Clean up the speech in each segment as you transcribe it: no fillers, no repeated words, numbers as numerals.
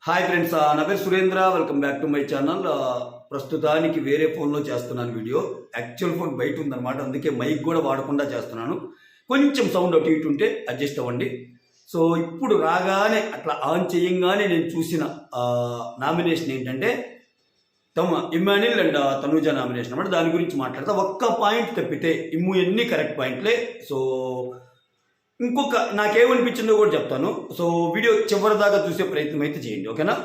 Hi friends, నా పేరు Surendra. Welcome back to my channel. ప్రస్తుతానికి వేరే ఫోన్లో చేస్తున్నాను వీడియో. యాక్చువల్ ఫోన్ బయట ఉందన్నమాట, అందుకే మైక్ కూడా వాడకుండా చేస్తున్నాను. కొంచెం సౌండ్ అటు ఇటు ఉంటే అడ్జస్ట్ అవ్వండి. సో ఇప్పుడు రాగానే అట్లా ఆన్ చేయంగానే నేను చూసిన నామినేషన్ ఏంటంటే ఇమ్మాన్యుల్ అండ్ తనూజ నామినేషన్ అన్నమాట. దాని గురించి మాట్లాడతా. ఒక్క పాయింట్ తప్పితే ఎన్ని కరెక్ట్ పాయింట్లే. సో ఇంకొక నాకేమనిపించిందో కూడా చెప్తాను. సో వీడియో చివరి దాకా చూసే ప్రయత్నం అయితే చేయండి, ఓకేనా?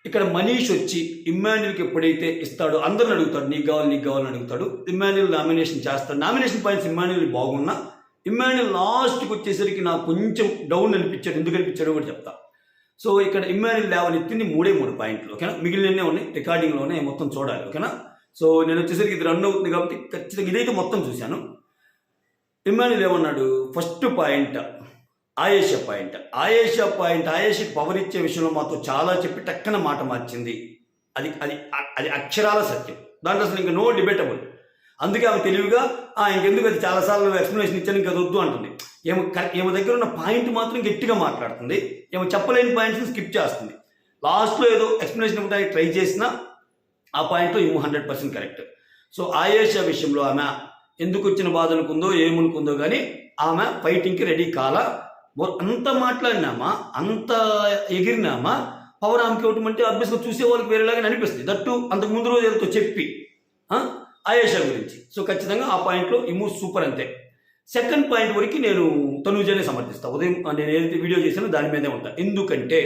ఇక్కడ మనీష్ వచ్చి ఇమ్మాన్యుల్కి ఎప్పుడైతే ఇస్తాడో అందరిని అడుగుతాడు, నీకు కావాలని అడుగుతాడు. ఇమ్మాన్యుల్ నామినేషన్ చేస్తాడు. నామినేషన్ పాయింట్స్ ఇమ్మాన్యుల్ బాగున్నా, ఇమ్మాన్యుల్ లాస్ట్కి వచ్చేసరికి నాకు కొంచెం డౌన్ అనిపించాడు. ఎందుకు అనిపించాడో కూడా చెప్తా. సో ఇక్కడ ఇమ్మాన్యుల్ లేవనెత్తింది మూడే పాయింట్లు, ఓకేనా? మిగిలిననే ఉన్నాయి, రికార్డింగ్లోనే మొత్తం చూడాలి, ఓకేనా? సో నేను వచ్చేసరికి ఇది రన్ అవుతుంది కాబట్టి ఖచ్చితంగా ఇదైతే మొత్తం చూశాను. ఇమ్మాన్యుల్ ఏమన్నాడు? First point Ayesha point. ఆయేషకి పవర్ ఇచ్చే విషయంలో మాతో చాలా చెప్పి టక్కన మాట మార్చింది. అది అది అది అక్షరాల సత్యం. దాంట్లో అసలు ఇంకా నో డిబేటబుల్. అందుకే ఆమె తెలివిగా ఇంకెందుకు అది చాలాసార్లు ఎక్స్ప్లెనేషన్ ఇచ్చాను, ఇంకా వద్దు అంటుంది. ఏమో దగ్గర ఉన్న పాయింట్ మాత్రం గట్టిగా మాట్లాడుతుంది. ఏమో చెప్పలేని పాయింట్స్ని స్కిప్ చేస్తుంది. లాస్ట్లో ఏదో ఎక్స్ప్లెనేషన్ ఇవ్వడానికి ట్రై చేసినా ఆ పాయింట్లో 100% కరెక్ట్. సో ఆయేషా విషయంలో ఆమె ఎందుకు వచ్చిన బాధ అనుకుందో ఏమనుకుందో కానీ ఆమె ఫైటింగ్కి రెడీ కాలా. అంత మాట్లాడినామా, అంత ఎగిరినామా, పవర్ ఆమెకి ఇవ్వటమంటే అభ్యసంగా చూసే వాళ్ళకి వేరేలాగా అనిపిస్తుంది. దట్టు అంతకు ముందు రోజు ఏదో చెప్పి ఆయేషా గురించి. సో ఖచ్చితంగా ఆ పాయింట్లో సూపర్ అంతే. సెకండ్ పాయింట్ వరకు నేను తనూజనే సమర్థిస్తాను. ఉదయం నేను ఏదైతే వీడియో చేశానో దాని మీదే ఉంటాను. ఎందుకంటే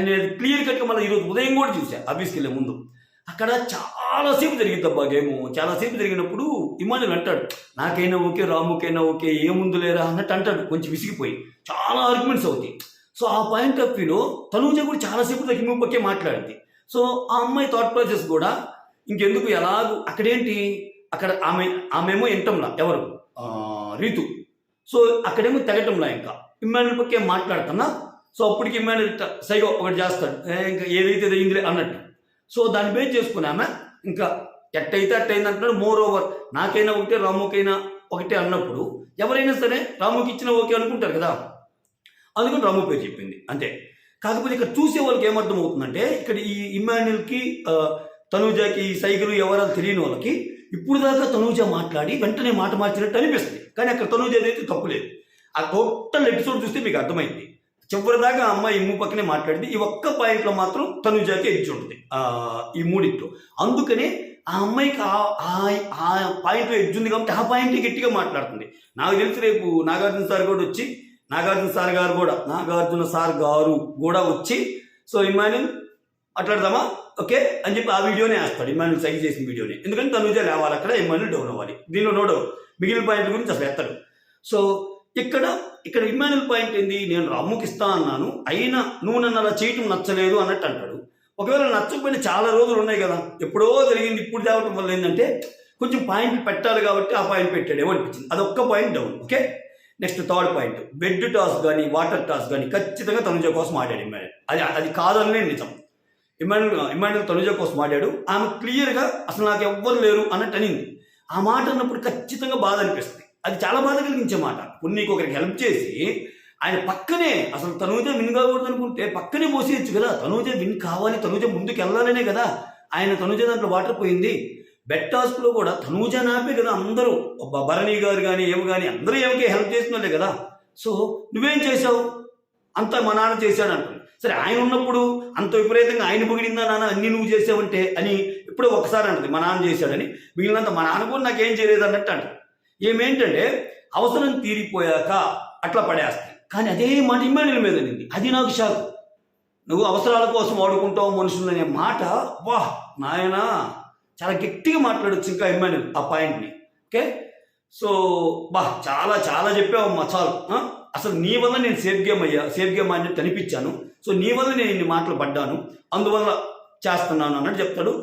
నేను క్లియర్ కట్గా మళ్ళీ ఈరోజు ఉదయం కూడా చూసాను ఆఫీస్కి వెళ్ళే ముందు. అక్కడ చాలాసేపు జరిగింది అబ్బా గేము. చాలాసేపు జరిగినప్పుడు ఇమ్మాన్యుల్ అంటాడు, నాకైనా ఓకే, రాముకైనా ఓకే, ఏముందు లేరా అన్నట్టు అంటాడు, కొంచెం విసిగిపోయి. చాలా ఆర్గ్యుమెంట్స్ అవుతాయి. సో ఆ పాయింట్ ఆఫ్ వ్యూలో తనూజ కూడా చాలాసేపు దాకా పక్కే మాట్లాడింది. సో ఆ అమ్మాయి థాట్ ప్రాసెస్ కూడా ఇంకెందుకు ఎలాగూ అక్కడేంటి, అక్కడ ఆమెమో ఎంటంలా ఎవరు రీతు. సో అక్కడేమో తెగటంలా ఇంకా ఇమ్మాన్యుల్ పక్కే మాట్లాడుతున్నా. సో అప్పటికి ఇమ్మాన్యుల్ సైగో ఒకటి చేస్తాడు, ఇంకా ఏదైతే అయిందిలే అన్నట్టు. సో దాన్ని బేస్ చేసుకున్నామే ఇంకా ఎట్టయితే అట్టయింది అంటున్నాడు. మోర్ ఓవర్ నాకైనా ఒకటే, రాముకైనా ఒకటే అన్నప్పుడు ఎవరైనా సరే రాముకి ఇచ్చిన ఓకే అనుకుంటారు కదా, అందుకని రాము పేరు చెప్పింది అంతే. కాకపోతే ఇక్కడ చూసే వాళ్ళకి ఏమర్థం అవుతుందంటే, ఇక్కడ ఈ ఇమ్మాన్యుల్కి తనూజకి ఈ సైకిల్ ఎవరాలు తెలియని వాళ్ళకి ఇప్పుడు దాకా తనూజ మాట్లాడి వెంటనే మాట మార్చినట్టు అనిపిస్తుంది. కానీ అక్కడ తనూజ అయితే తప్పులేదు. ఆ టోటల్ ఎపిసోడ్ చూస్తే మీకు అర్థమైంది. చివరిదాకా ఆ అమ్మాయి పక్కనే మాట్లాడింది. ఈ ఒక్క పాయింట్లో మాత్రం తనూజకి ఎడ్జ్ ఉంటుంది ఈ మూడింట్లో. అందుకనే ఆ అమ్మాయికి ఆ పాయింట్లో ఎడ్జ్ ఉంది కాబట్టి ఆ పాయింట్ గట్టిగా మాట్లాడుతుంది. నాకు తెలిసి రేపు నాగార్జున సార్ గారు కూడా వచ్చి సో ఇమ్మాన్యుల్ మాట్లాడదామా ఓకే అని చెప్పి ఆ వీడియోనే వేస్తాడు. ఇమ్మాన్యుల్ సైజ్ చేసిన వీడియోని. ఎందుకంటే తనూజ లేవాలి అక్కడ, ఇమ్మాన్యుల్ డౌన్ అవ్వాలి. దీనిలో నో డౌన్. మిగిలిన పాయింట్ల గురించి అసలు ఎత్తాడు. సో ఇక్కడ ఇమ్మాన్యుల్ పాయింట్ ఏంది, నేను రాముకి ఇస్తా అన్నాను, అయినా నువ్వు నన్ను అలా చేయటం నచ్చలేదు అన్నట్టు అంటాడు. ఒకవేళ నచ్చకపోయినా చాలా రోజులు ఉన్నాయి కదా, ఎప్పుడో జరిగింది, ఇప్పుడు తేవటం వల్ల ఏంటంటే కొంచెం పాయింట్ పెట్టాలి కాబట్టి ఆ పాయింట్ పెట్టాడేమో అనిపించింది. అదొక్క point down, okay? Next third point, bed toss కానీ వాటర్ టాస్ కానీ ఖచ్చితంగా తనుజ కోసం ఆడాడు ఇమ్మాన్యుల్. అది కాదనే నిజం. ఇమ్మాన్యుల్ తనుజ కోసం ఆడాడు. ఆమె క్లియర్గా అసలు నాకు ఎవ్వరు లేరు అన్నట్టు అనింది. ఆ మాట అన్నప్పుడు ఖచ్చితంగా బాధ అనిపిస్తుంది. అది చాలా బాధ కలిగించే మాట. ఇప్పుడు నీకు ఒకరికి హెల్ప్ చేసి ఆయన పక్కనే అసలు తనూజ విన్ కాకూడదు అనుకుంటే పక్కనే పోసేయచ్చు కదా. తనూజ విన్ కావాలి, తనూజ ముందుకు వెళ్ళాలనే కదా ఆయన తనూజ దాంట్లో వాటర్ పోయింది. బెట్ టాస్క్లో కూడా తనూజ నాపే కదా అందరూ, భరణి గారు కానీ ఏమి కానీ అందరూ ఏమికే హెల్ప్ చేసినోళ్ళే కదా. సో నువ్వేం చేసావు, అంతా మా నాన్న చేశాడు అంటుంది. సరే ఆయన ఉన్నప్పుడు అంత విపరీతంగా ఆయన పొగిడిందా నాన్న అన్నీ నువ్వు చేసావంటే అని ఎప్పుడో ఒకసారి అంటుంది మా నాన్న చేశాడని. మిగిలినంత మా నాన్న కూడా నాకేం చేయలేదు అన్నట్టు అంటుంది. ఏమేంటంటే అవసరం తీరిపోయాక అట్లా పడేస్తాయి. కానీ అదే మాట ఇమ్మాన్యుల్ మీద నింది. అది నాకు షాక్. నువ్వు అవసరాల కోసం వాడుకుంటావు మనుషులు అనే మాట, వాహ్ నాయనా, చాలా గట్టిగా మాట్లాడచ్చు ఇంకా ఇమ్మాన్యుల్ ఆ పాయింట్ని, ఓకే? సో చాలా చాలా చెప్పావమ్మా, చాలు. అసలు నీ వల్ల నేను సేఫ్ గేమ్ అన్నట్టు అనిపించాను. సో నీ వల్ల నేను ఇన్ని మాటలు పడ్డాను, అందువల్ల చేస్తున్నాను అన్నట్టు చెప్తాడు.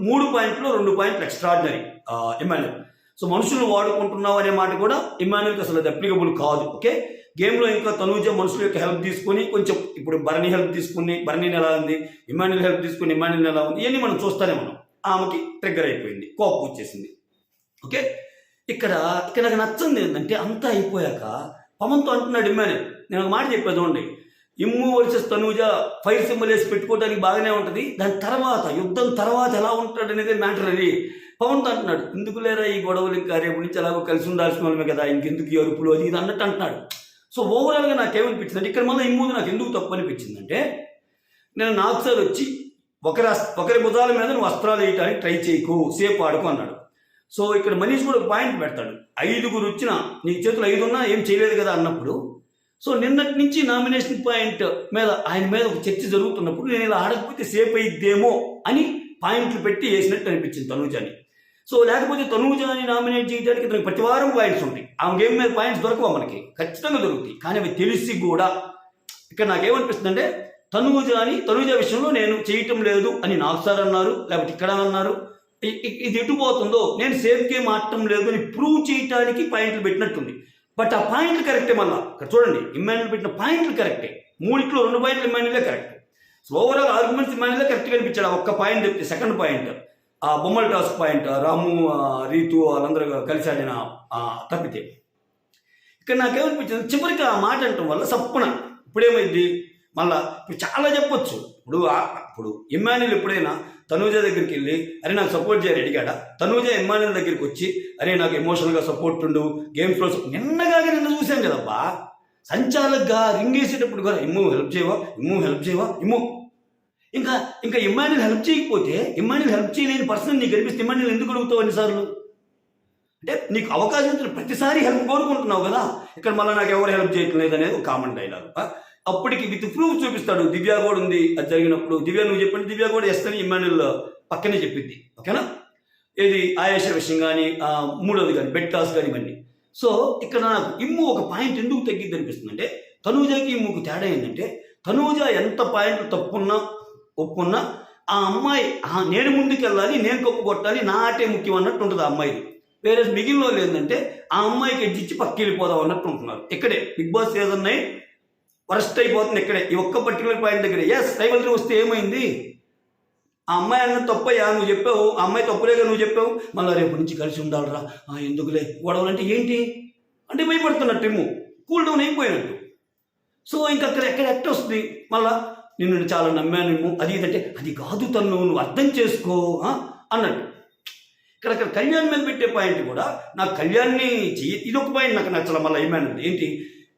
3 పాయింట్లు 2 పాయింట్లు ఎక్స్ట్రాడినరీ ఇమ్మాన్యుల్. సో మనుషులు వాడుకుంటున్నావు అనే మాట కూడా ఇమ్మాన్యుల్కి అసలు అది అప్లికబుల్ కాదు, ఓకే? గేమ్లో ఇంకా తనూజ మనుషుల యొక్క హెల్ప్ తీసుకొని కొంచెం ఇప్పుడు భరణి హెల్ప్ తీసుకుని భరణిని ఎలా ఉంది, ఇమ్మాన్యుల్ హెల్ప్ తీసుకుని ఇమ్మాన్యుల్ ఎలా ఉంది, ఇవన్నీ మనం చూస్తానే ఉన్నాం. ఆమెకి ట్రిగ్గర్ అయిపోయింది, కోపం వచ్చేసింది, ఓకే? ఇక్కడ నాకు నచ్చింది ఏంటంటే అంతా అయిపోయాక పవన్తో అంటున్నాడు ఇమ్మాన్యుల్, నేను ఒక మాట చెప్పేది చూడండి, ఇమ్ము వర్సెస్ తనూజ ఫైర్ సింబల్ వేసి పెట్టుకోవడానికి బాగానే ఉంటుంది. దాని తర్వాత యుద్ధం తర్వాత ఎలా ఉంటాడు అనేది మ్యాటర్. అది పవన్ అంటున్నాడు, ఎందుకు లేరా ఈ గొడవలు, ఇంకా రేపు నుంచి ఎలాగో కలిసి ఉండాల్సిన వాళ్ళమే కదా, ఇంకెందుకు ఈ అరుపులు అది ఇది అన్నట్టు అంటున్నాడు. సో ఓవరాల్గా నాకేమనిపించింది అంటే, ఇక్కడ మళ్ళీ ఇమ్ము నాకు ఎందుకు తప్పు అనిపించిందంటే, నేను నాకు సార్ వచ్చి ఒకరి భుజాల మీద నువ్వు వస్త్రాలు వేయటానికి ట్రై చేయకు, సేపు ఆడుకో అన్నాడు. సో ఇక్కడ మనీష్ కూడా ఒక పాయింట్ పెడతాడు, 5గురు వచ్చినా నీ చేతులు 5 ఉన్నా ఏం చేయలేదు కదా అన్నప్పుడు. సో నిన్నటి నుంచి నామినేషన్ పాయింట్ మీద ఆయన మీద ఒక చర్చ జరుగుతున్నప్పుడు నేను ఇలా ఆడకపోతే సేఫ్ అయిద్దేమో అని పాయింట్లు పెట్టి వేసినట్టు అనిపించింది తనూజాని. సో లేకపోతే తనూజాని నామినేట్ చేయడానికి ఇతనికి ప్రతి వారం పాయింట్స్ ఉంటాయి. ఆ గేమ్ మీద పాయింట్స్ దొరకవు, మనకి ఖచ్చితంగా దొరుకుతాయి. కానీ అవి తెలిసి కూడా ఇక్కడ నాకేమనిపిస్తుంది అంటే, తనూజ విషయంలో నేను చేయటం లేదు అని నాకు సార్ అన్నారు, లేకపోతే ఇక్కడ అన్నారు. ఇది ఎటు పోతుందో, నేను సేఫ్ గేమ్ ఆడటం లేదు అని ప్రూవ్ చేయడానికి పాయింట్లు పెట్టినట్టుంది. బట్ ఆ పాయింట్లు కరెక్టే. మళ్ళీ ఇక్కడ చూడండి, ఇమ్మాన్యుల్ పెట్టిన పాయింట్లు కరెక్టే. 3 పాయింట్లు ఇమ్మాన్యులే కరెక్ట్. సో ఓవరాల్ ఆర్గ్యుమెంట్స్ ఇమ్మాన్యులే కరెక్ట్గా అనిపించాడు. ఒక్క పాయింట్ చెప్తే సెకండ్ పాయింట్, ఆ బొమ్మల టాస్క్ పాయింట్, రాము రీతు వాళ్ళందరూ కలిసి ఆడిన తప్పితే. ఇక్కడ నాకేమనిపించింది, చివరికి ఆ మాట అంటం వల్ల సప్పున ఇప్పుడేమైంది, మళ్ళా ఇప్పుడు చాలా చెప్పొచ్చు. ఇప్పుడు ఇమ్మాన్యుల్ ఎప్పుడైనా తనూజ దగ్గరికి వెళ్ళి అరే నాకు సపోర్ట్ చేయరు అడిగాడా? తనూజ ఇమ్మాన్యుల్ దగ్గరికి వచ్చి అరే నాకు ఎమోషనల్గా సపోర్ట్ ఉండు, గేమ్స్లో నిన్న చూశాం కదబ్బా, సంచాలకుగా రింగ్ వేసేటప్పుడు కూడా ఇమ్ము హెల్ప్ చేయవా ఇంకా ఇమ్మాన్యుల్ హెల్ప్ చేయకపోతే, ఇమ్మాన్యుల్ హెల్ప్ చేయలేని పర్సన్ నీకు కనిపిస్తే ఇమ్మాన్యుల్ ఎందుకు అడుగుతావు అన్నిసార్లు? అంటే నీకు అవకాశం ఇచ్చిన ప్రతిసారి హెల్ప్ కోరుకుంటున్నావు కదా. ఇక్కడ మళ్ళీ నాకు ఎవరు హెల్ప్ చేయటం లేదనేది ఒక కామన్ డైలాగ్. అప్పటికి విత్ ప్రూఫ్ చూపిస్తాడు. దివ్య కూడా ఉంది అది జరిగినప్పుడు. దివ్య నువ్వు చెప్పండి, దివ్య కూడా ఎస్తని ఇమ్మాన్యుల్ పక్కనే చెప్పింది. ఓకేనా? ఇది ఆయేష విషయం కానీ, మూడోది కానీ, బెడ్ టాస్ కానీ ఇవన్నీ. సో ఇక్కడ నాకు ఇమ్ము ఒక పాయింట్ ఎందుకు తగ్గిద్ది అనిపిస్తుంది అంటే, తనూజకి ఇమ్ముకు తేడా ఏంటంటే, తనూజ ఎంత పాయింట్లు తప్పున్నా ఒప్పుకున్నా ఆ అమ్మాయి నేను ముందుకు వెళ్ళాలి, నేను కప్పు కొట్టాలి, నా ఆటే ముఖ్యం అన్నట్టు ఉంటుంది ఆ అమ్మాయి. వేరే మిగిలిన ఏంటంటే ఆ అమ్మాయికి ఎడ్జిచ్చి పక్కకి వెళ్ళిపోదాం అన్నట్టు ఉంటున్నారు. ఇక్కడే బిగ్ బాస్ సీజన్ 9 వరస్ట్ అయిపోతుంది. ఇక్కడే ఈ ఒక్క పర్టికులర్ పాయింట్ దగ్గర. ఎస్, రైవల్రీ వస్తే ఏమైంది, ఆ అమ్మాయి అన్న తప్పయ్యా, నువ్వు చెప్పావు, ఆ అమ్మాయి తప్పులేగా నువ్వు చెప్పావు, మళ్ళీ రేపు నుంచి కలిసి ఉండాలరా, ఎందుకులే గొడవలంటే ఏంటి అంటే భయపడుతున్నట్టు ఏమో, కూల్ డౌన్ అయిపోయినట్టు. సో ఇంకా అక్కడ ఎక్కడ వస్తుంది మళ్ళా, నిన్ను చాలా నమ్మాను అది ఇదంటే, అది కాదు తను, నువ్వు అర్థం చేసుకో అన్నట్టు. ఇక్కడ కళ్యాణ్ మీద పెట్టే పాయింట్ కూడా నాకు కళ్యాణ్ని ఇది ఒక పాయింట్ నాకు నచ్చల. మళ్ళీ ఏమైనా ఏంటి,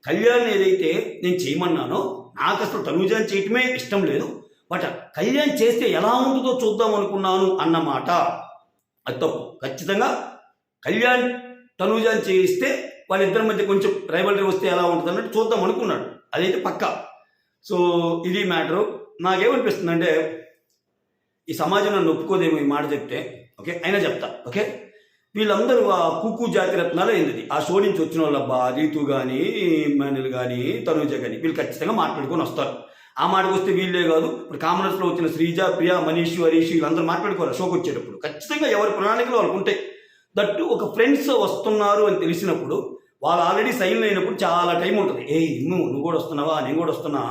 కళ్యాణ్ ఏదైతే నేను చేయమన్నానో నాకు అసలు తనూజాని చేయటమే ఇష్టం లేదు, బట్ కళ్యాణ్ చేస్తే ఎలా ఉంటుందో చూద్దాం అనుకున్నాను అన్నమాట. అది తప్పు. ఖచ్చితంగా కళ్యాణ్ తనూజాని చేయిస్తే వాళ్ళిద్దరి మధ్య కొంచెం రైవల్రీ వస్తే ఎలా ఉంటుంది అన్నట్టు చూద్దాం అనుకున్నాడు, అదైతే పక్కా. సో ఇది మ్యాటరు. నాకేమనిపిస్తుంది అంటే, ఈ సమాజం నన్ను ఒప్పుకోదేమో ఈ మాట చెప్తే, ఓకే అయినా చెప్తా. ఓకే, వీళ్ళందరూ ఆ కుక్కు జాతి రత్నాలు అయింది. ఆ షో నుంచి వచ్చిన వాళ్ళబ్బా, రీతు కానీ, ఇమ్మాన్యుల్ కానీ, తనూజ కానీ, వీళ్ళు ఖచ్చితంగా మాట్లాడుకొని వస్తారు. ఆ మాటకు వస్తే వీళ్ళే కాదు, ఇప్పుడు కామనర్స్లో వచ్చిన శ్రీజ, ప్రియా, మనీష్, హరీష్ వీళ్ళందరూ మాట్లాడుకోవాలి షోకి వచ్చేటప్పుడు. ఖచ్చితంగా ఎవరి ప్రణాళికలు వాళ్ళకు ఉంటాయి. దట్టు ఒక ఫ్రెండ్స్ వస్తున్నారు అని తెలిసినప్పుడు, వాళ్ళు ఆల్రెడీ సైన్ అయినప్పుడు చాలా టైం ఉంటుంది. నువ్వు కూడా వస్తున్నావా, నేను కూడా వస్తున్నా,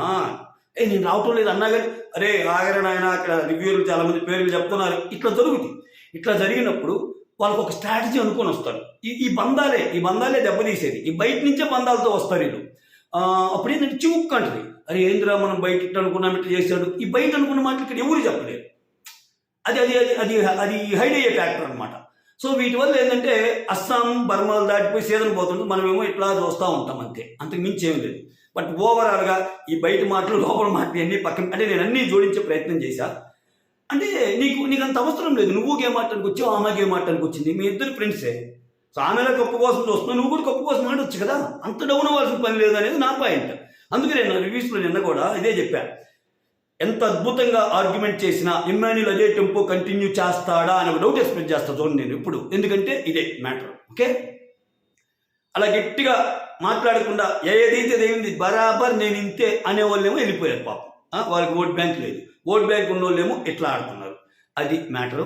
నేను రావటం లేదు అన్నా కానీ, అరే ఆగరే నాయన, అక్కడ రివ్యూలు చాలా మంది పేర్లు చెప్తున్నారు, ఇట్లా జరుగుతుంది. ఇట్లా జరిగినప్పుడు వాళ్ళకు ఒక స్ట్రాటజీ అనుకొని వస్తారు. ఈ బంధాలే దెబ్బతీసేది. ఈ బయట నుంచే బంధాలతో వస్తారు వీళ్ళు. అప్పుడు ఏంటంటే చివుక్ అంటది, అరే ఏంద్రా మనం బయట ఇట్లా అనుకున్నాం, ఇట్లా చేశాడు. ఈ బయట అనుకున్న మాటలు ఇక్కడ ఎవరు చెప్పలేరు. అది అది అది అది హైడ్ అయ్యే ఫ్యాక్టర్ అనమాట. సో వీటి వల్ల ఏంటంటే అస్సాం, బర్మాలు దాటిపోయి సీజన్ పోతుంది, మనమేమో ఇట్లా చూస్తూ ఉంటాం అంతే, అంతకు మించి ఏం లేదు. బట్ ఓవరాల్గా ఈ బయట మాటలు, లోపల మాటలు అన్నీ పక్కన, అంటే నేను అన్నీ జోడించే ప్రయత్నం చేశా. అంటే నీకు అంత అవసరం లేదు. నువ్వు గేమ్ ఆడటానికి వచ్చావు, ఆమె గేమ్ ఆడటానికి వచ్చింది, మీ ఇద్దరు ఫ్రెండ్సే. సో ఆమెలో కప్పు కోసం చూస్తున్నావు, నువ్వు కూడా కప్పు కోసం ఆడవచ్చు కదా, అంత డౌన్ అవ్వాల్సిన పని లేదు అనేది నా పాయింట్. అందుకే నేను రివ్యూస్లో నిన్న కూడా ఇదే చెప్పాను. ఎంత అద్భుతంగా ఆర్గ్యుమెంట్ చేసినా ఇమ్మాన్యుల్ అదే టెంపో కంటిన్యూ చేస్తాడా అని ఒక డౌట్ ఎక్స్ప్రెస్ చేస్తా చూడండి నేను ఇప్పుడు. ఎందుకంటే ఇదే మ్యాటర్. ఓకే, అలా గట్టిగా మాట్లాడకుండా ఏదైతే ఏమైంది బరాబర్ నేను ఇంతే అనేవాళ్ళేమో వెళ్ళిపోయారు పాపం. వాళ్ళకి ఓట్ బ్యాంక్ లేదు. ఓట్ బ్యాంక్ ఉన్న వాళ్ళేమో ఇట్లా ఆడుతున్నారు. అది మ్యాటరు.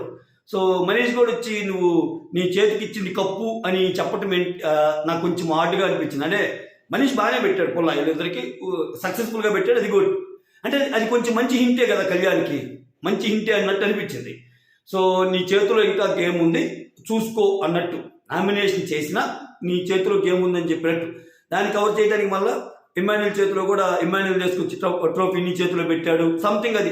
సో మనీష్ కూడా వచ్చి నువ్వు నీ చేతికి ఇచ్చింది కప్పు అని చెప్పటం నాకు కొంచెం హార్డ్గా అనిపించింది. అంటే మనీష్ బాగానే పెట్టాడు, పొల్ల వీళ్ళిద్దరికి సక్సెస్ఫుల్గా పెట్టాడు, అది గుడ్. అంటే అది కొంచెం మంచి హింటే కదా, కళ్యాణ్కి మంచి హింటే అన్నట్టు అనిపించింది. సో నీ చేతిలో ఇంకా గేమ్ ఉంది చూసుకో అన్నట్టు, నామినేషన్ చేసినా నీ చేతిలో గేమ్ ఉందని చెప్పినట్టు దాన్ని కవర్ చేయడానికి మళ్ళీ ఇమ్మాన్యుల్ చేతిలో కూడా ఇమ్మాన్యుల్ తీసుకొచ్చి ట్రోఫీని చేతిలో పెట్టాడు. సంథింగ్ అది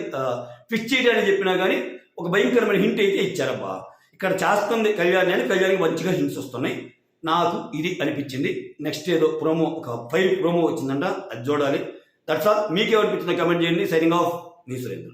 ట్విస్ట్ చేయడానికి చెప్పినా కానీ ఒక భయంకరమైన హింట్ అయితే ఇచ్చారబ్బా. ఇక్కడ చేస్తుంది కళ్యాణి అని కళ్యాణికి మంచిగా హింట్స్ వస్తున్నాయి. నాకు ఇది అనిపించింది. నెక్స్ట్ ఏదో ప్రోమో, ఒక 5 ప్రోమో వచ్చిందంట, అది చూడాలి. That's all. మీకేమనిపించిందో కమెంట్ చేయండి. సైనింగ్ ఆఫ్, మీ సురేంద్ర.